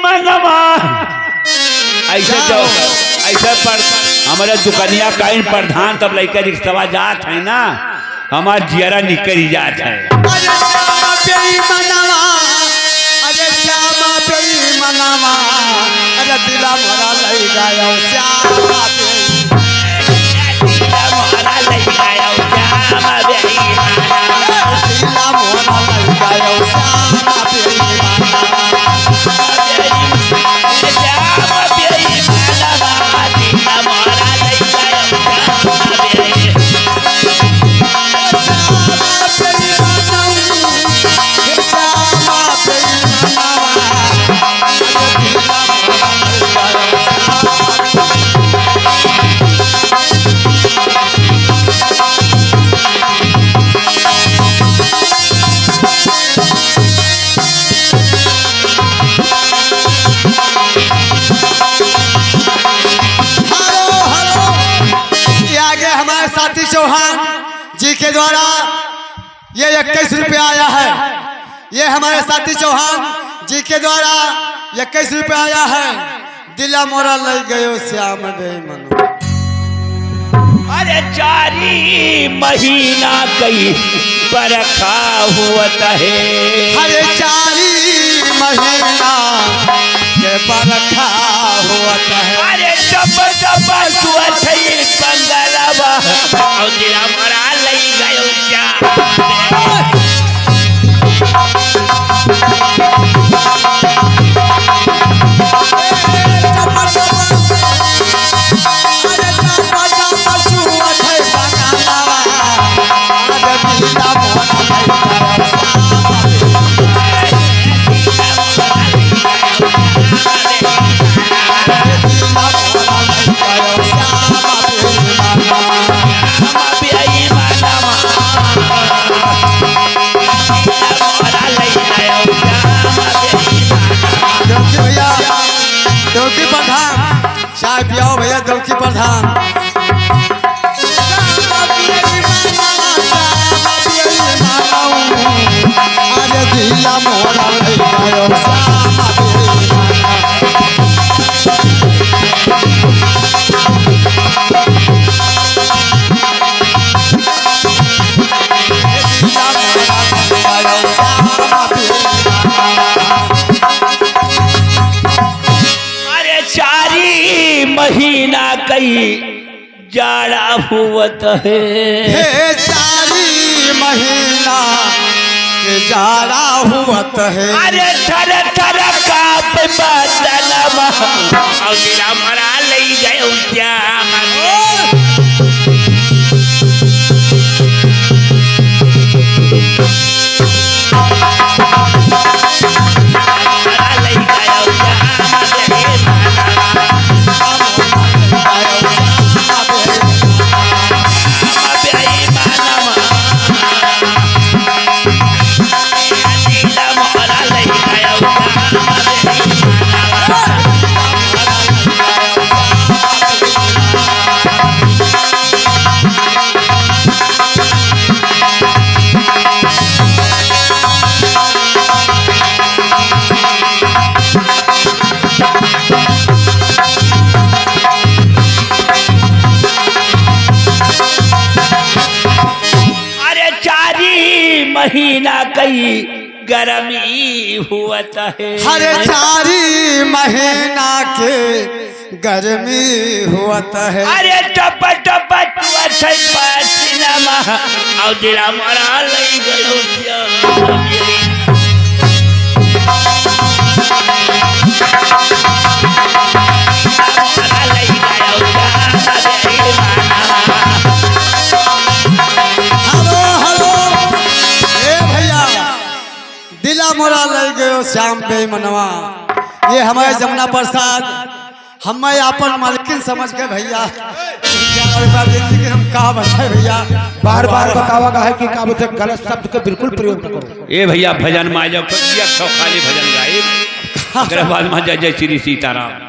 मनवा ऐसे जो ऐसे पर हमारे दुकनिया काइन प्रधान तब लड़का रिक्शवा जात है ना हमार जियरा निकल जात है। अरे श्यामा पेई मनवा, अरे श्यामा पेई मनवा, अरे दिला मोरा लई गयो श्यामा पेई, दिला मोरा लई गयो श्यामा पेई मनवा, दिला मोरा लई गयो श्यामा पेई मनवा, श्यामा पेई मनवा, दिला मोरा लई गयो श्यामा पेई साथी चौहान जी के द्वारा ये 21 रुपया आया है। ये हमारे साथी चौहान जी के द्वारा 21 रुपया आया है। दिला मोरा लई गयो श्याम पेई मनवा। अरे 4 महीना कई बरखा हुआ है। अरे 4 महीना के बरखा हुआ है। अरे टप टप सुअत है बंगलावा और दिला मोरा लई गयो श्याम दौकी प्रधान चाय पियाओ भैया। दौकी प्रधान अरे दिला मोरा लई गयो श्यामा पेई महीना कई जाड़ा हुवत है। 4 महीना के जाड़ा हुवत है। अरे थर थर काप बदलवा और दिला मोरा लई गयो श्याम महीना कई गर्मी हुवत है। हरे 4 महीना के गर्मी हुवत है। अरे टप टप तुअत है पसीना और दिला मोरा लई गयो श्याम दिला मोरा लई गयो श्याम पेई मनवा। ये हमारे जमुना प्रसाद हम अपन मालकिन समझ के भैया हम कहा बताए भैया बार बार बतावा है कि का मतलब गलत शब्द का बिल्कुल प्रयोग न करो। ए भैया भजन माजब खाली भजन गाए बाद में जय जय श्री सीताराम।